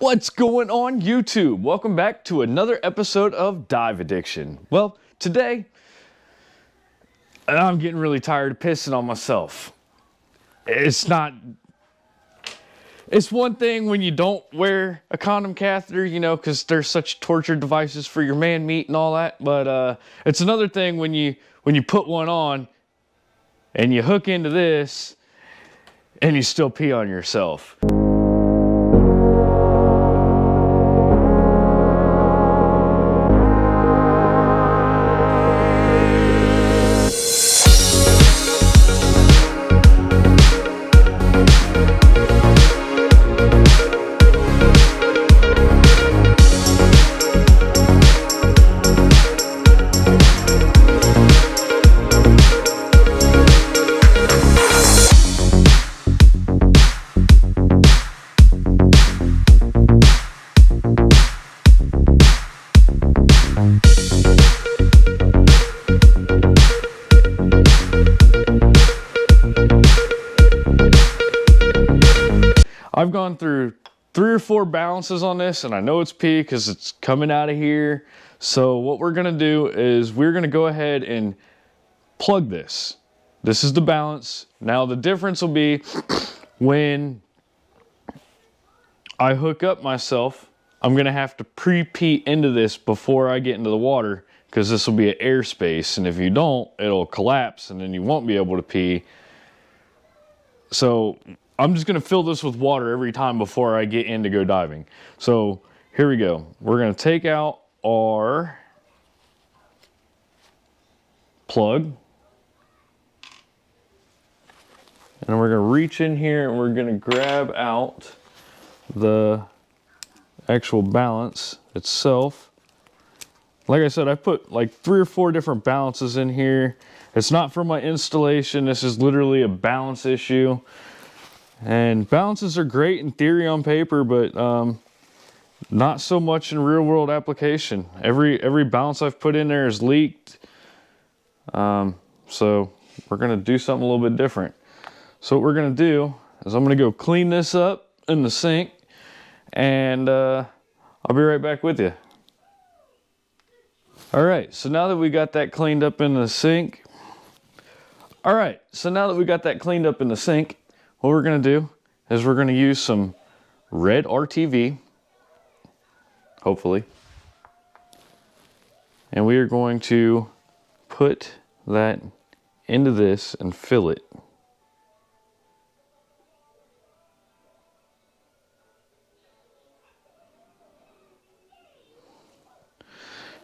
What's going on YouTube? Welcome back to another episode of Dive Addiction. Well, today, I'm getting really tired of pissing on myself. It's one thing when you don't wear a condom catheter, you know, because they're such torture devices for your man meat and all that. But it's another thing when you put one on and you hook into this and you still pee on yourself. I've gone through 3 or 4 balances on this, and I know it's pee because it's coming out of here. So what we're gonna do is we're gonna go ahead and plug this. This is the balance. Now the difference will be when I hook up myself, I'm gonna have to pre-pee into this before I get into the water because this will be an airspace, and if you don't, it'll collapse and then you won't be able to pee. So I'm just gonna fill this with water every time before I get in to go diving. So here we go. We're gonna take out our plug. And we're gonna reach in here and we're gonna grab out the actual balance itself. Like I said, I put like 3 or 4 different balances in here. It's not for my installation. This is literally a balance issue. And balances are great in theory on paper, but not so much in real world application. Every balance I've put in there is leaked. So we're gonna do something a little bit different. So what we're gonna do is I'm gonna go clean this up in the sink, and I'll be right back with you. All right, so now that we got that cleaned up in the sink, what we're gonna do is we're gonna use some red RTV, hopefully. And we are going to put that into this and fill it.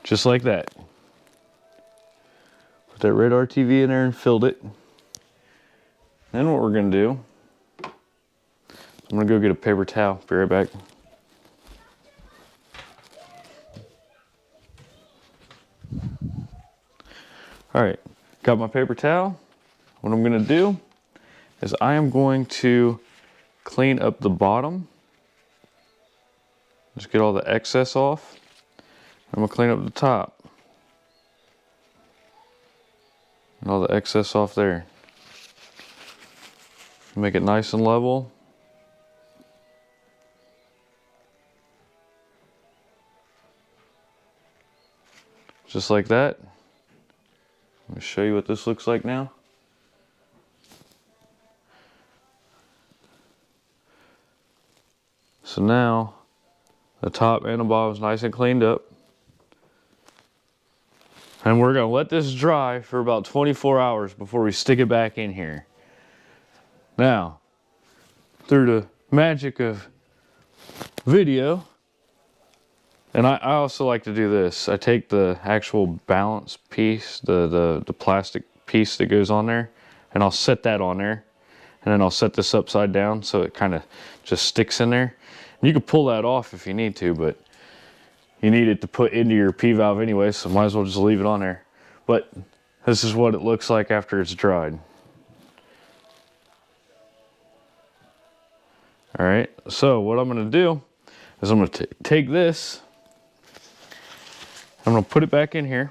Just like that. Put that red RTV in there and filled it. Then what we're gonna do, I'm gonna go get a paper towel. Be right back. All right, got my paper towel. What I'm gonna do is I am going to clean up the bottom. Just get all the excess off. I'm gonna clean up the top. And all the excess off there. Make it nice and level. Just like that. Let me show you what this looks like now. So now the top and the bottom is nice and cleaned up. And we're gonna let this dry for about 24 hours before we stick it back in here. Now, through the magic of video, and I also like to do this. I take the actual balance piece, the plastic piece that goes on there, and I'll set that on there. And then I'll set this upside down so it kind of just sticks in there. And you can pull that off if you need to, but you need it to put into your P-valve anyway, so might as well just leave it on there. But this is what it looks like after it's dried. All right, so what I'm gonna do is I'm gonna take this, I'm gonna put it back in here,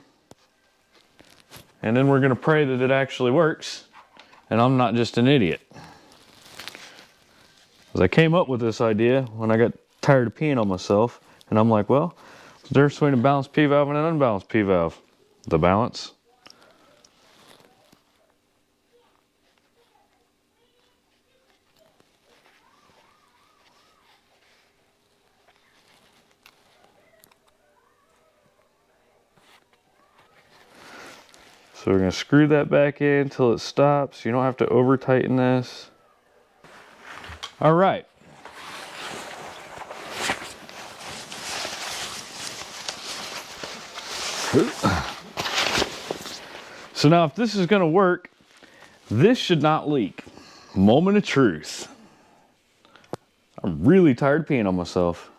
and then we're gonna pray that it actually works and I'm not just an idiot. Because I came up with this idea when I got tired of peeing on myself. And I'm like, well, what's the difference between a balanced P valve and an unbalanced P valve? The balance. So we're going to screw that back in until it stops. You don't have to over tighten this. All right. So now if this is going to work, this should not leak. Moment of truth. I'm really tired of peeing on myself.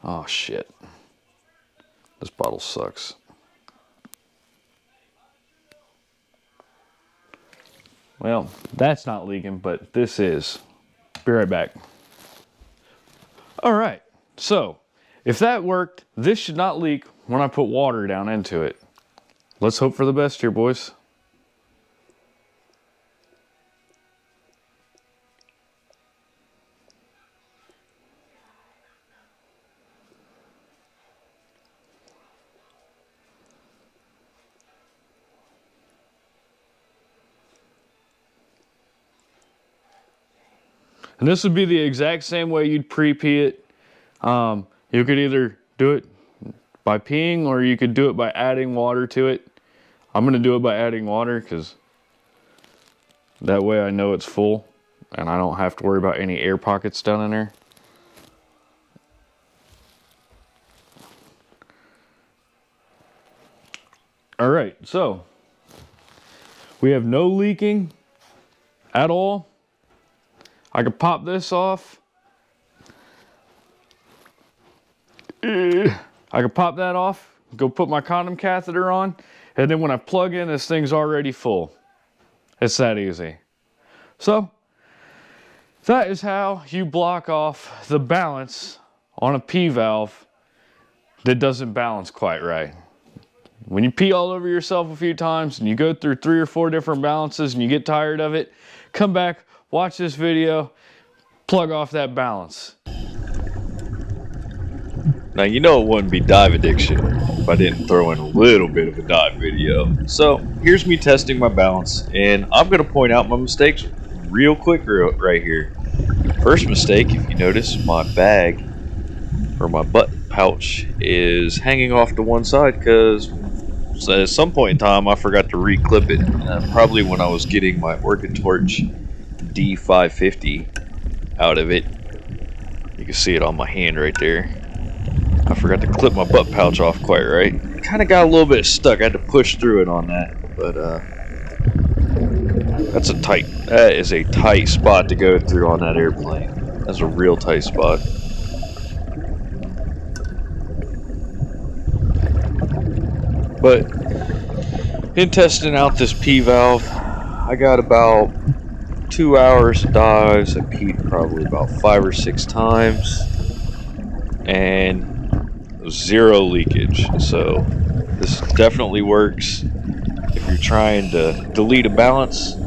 Oh shit. This bottle sucks. Well, that's not leaking, but this is. Be right back. All right, so if that worked, this should not leak when I put water down into it. Let's hope for the best here, boys. And this would be the exact same way you'd pre-pee it. You could either do it by peeing or you could do it by adding water to it. I'm gonna do it by adding water because that way I know it's full and I don't have to worry about any air pockets down in there. All right, so we have no leaking at all. I could pop this off. I could pop that off, go put my condom catheter on, and then when I plug in, this thing's already full. It's that easy. So, that is how you block off the balance on a P valve that doesn't balance quite right. When you pee all over yourself a few times and you go through 3 or 4 different balances and you get tired of it, come back, watch this video, plug off that balance. Now, you know it wouldn't be dive addiction if I didn't throw in a little bit of a dive video. So, here's me testing my balance, and I'm going to point out my mistakes real quick right here. First mistake, if you notice, my bag, or my butt pouch, is hanging off to one side because at some point in time I forgot to re-clip it. Probably when I was getting my Orcatorch D550 out of it. You can see it on my hand right there. I forgot to clip my butt pouch off quite right. Kind of got a little bit stuck. I had to push through it on that, but that is a tight spot to go through on that airplane. That's a real tight spot. But in testing out this P valve, I got about 2 hours of dives. I peed probably about 5 or 6 times, and 0 leakage. So this definitely works. If you're trying to delete a balance,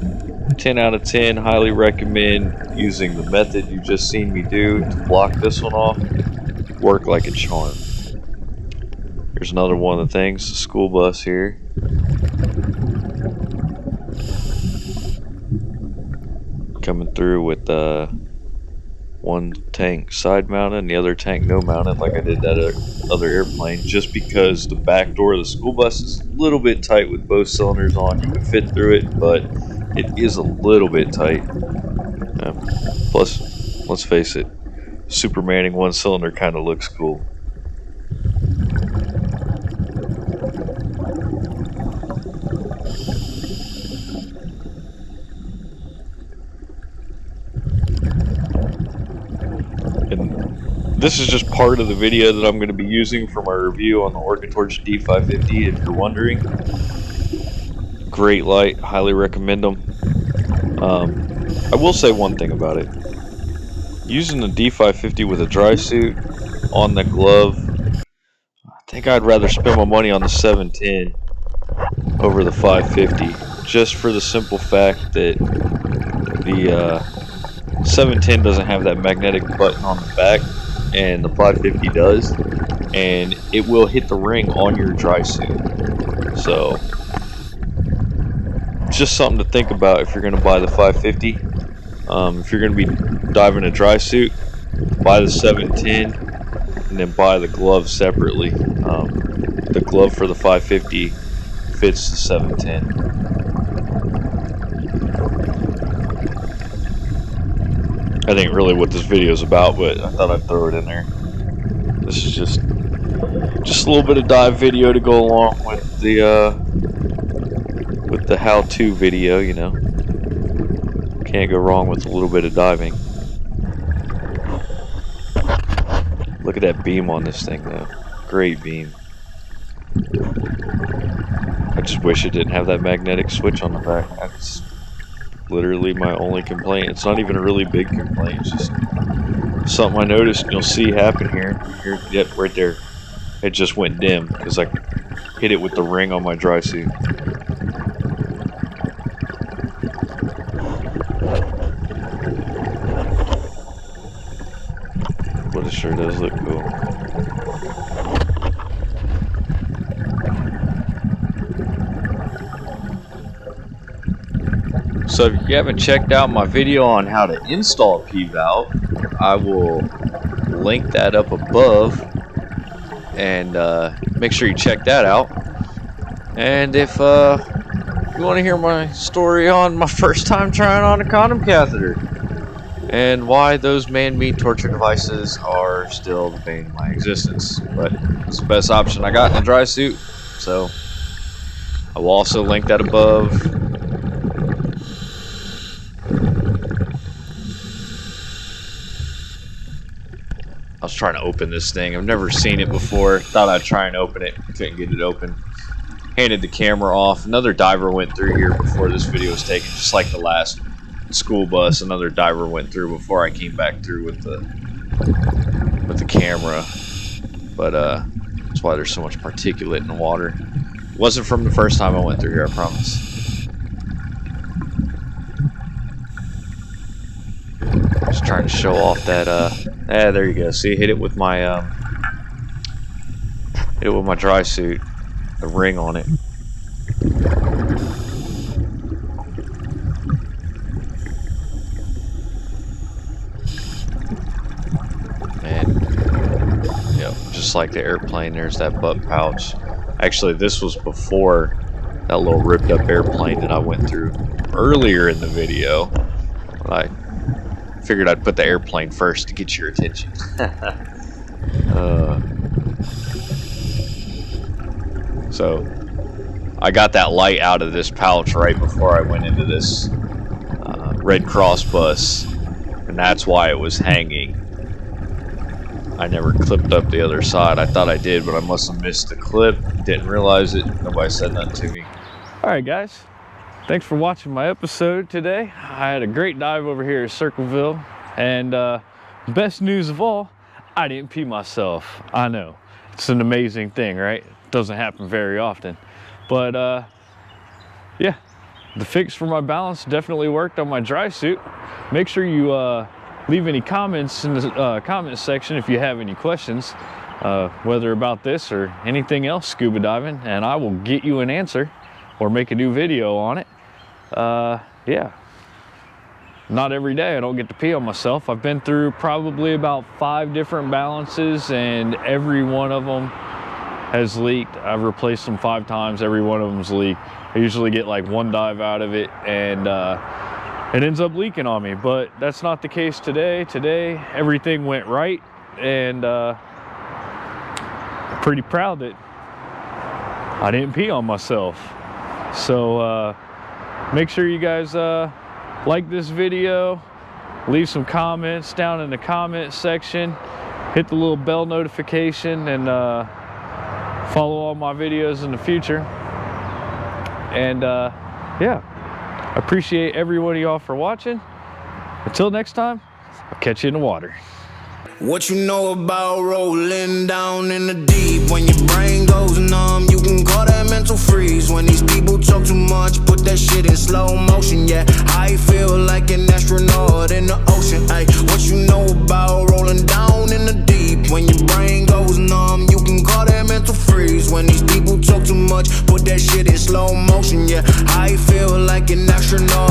10 out of 10, highly recommend using the method you just seen me do to block this one off. Work like a charm. Here's another one of the things, the school bus here. Coming through with one tank side mounted and the other tank no mounted, like I did that other airplane, just because the back door of the school bus is a little bit tight with both cylinders on. You can fit through it, but it is a little bit tight. Plus, let's face it, Supermaning one cylinder kind of looks cool. This is just part of the video that I'm going to be using for my review on the Orcatorch D550, if you're wondering. Great light, highly recommend them. I will say one thing about it. Using the D550 with a dry suit on the glove, I think I'd rather spend my money on the 710 over the 550, just for the simple fact that 710 doesn't have that magnetic button on the back, and the 550 does, and it will hit the ring on your dry suit. So just something to think about if you're going to buy the 550. If you're going to be diving a dry suit, buy the 710 and then buy the glove separately. The glove for the 550 fits the 710. I think really what this video is about, but I thought I'd throw it in there. This is just a little bit of dive video to go along with the how-to video, you know. Can't go wrong with a little bit of diving. Look at that beam on this thing, though. Great beam. I just wish it didn't have that magnetic switch on the back. That's literally my only complaint. It's not even a really big complaint. It's just something I noticed, and you'll see happen here. Yep, right there. It just went dim because I hit it with the ring on my dry suit. But it sure does look cool. So if you haven't checked out my video on how to install a P-valve, I will link that up above, and make sure you check that out. And if you want to hear my story on my first time trying on a condom catheter and why those man-made torture devices are still the bane of my existence, but it's the best option I got in a dry suit, so I will also link that above. I was trying to open this thing. I've never seen it before. Thought I'd try and open it. Couldn't get it open. Handed the camera off. Another diver went through here before this video was taken, just like the last school bus. Another diver went through before I came back through with the camera. But that's why there's so much particulate in the water. It wasn't from the first time I went through here, I promise. Just trying to show off that there you go. See, hit it with my dry suit, the ring on it. And yep, just like the airplane, there's that butt pouch. Actually, this was before that little ripped up airplane that I went through earlier in the video. But I figured I'd put the airplane first to get your attention. So I got that light out of this pouch right before I went into this Red Cross bus, and that's why it was hanging. I never clipped up the other side. I thought I did, but I must have missed the clip. Didn't realize it. Nobody said nothing to me. Alright guys, thanks for watching my episode today. I had a great dive over here at Circleville, and best news of all, I didn't pee myself. I know, it's an amazing thing, right? It doesn't happen very often, but yeah, the fix for my balance definitely worked on my dry suit. Make sure you leave any comments in the comment section if you have any questions, whether about this or anything else scuba diving, and I will get you an answer or make a new video on it. Yeah, not every day I don't get to pee on myself. I've been through probably about 5 different balances, and every one of them has leaked. I've replaced them 5 times. Every one of them's leaked. I usually get like 1 dive out of it, and it ends up leaking on me, but that's not the case today. Today, everything went right, and I'm pretty proud that I didn't pee on myself. So make sure you guys like this video, leave some comments down in the comment section, hit the little bell notification, and follow all my videos in the future. And yeah, I appreciate every one of y'all for watching. Until next time, I'll catch you in the water. What you know about rolling down in the deep? When your brain goes numb, you can call that mental freeze. When these people talk too much, put that shit in slow motion. Yeah, I feel like an astronaut in the ocean. Ay, what you know about rolling down in the deep? When your brain goes numb, you can call that mental freeze. When these people talk too much, put that shit in slow motion. Yeah, I feel like an astronaut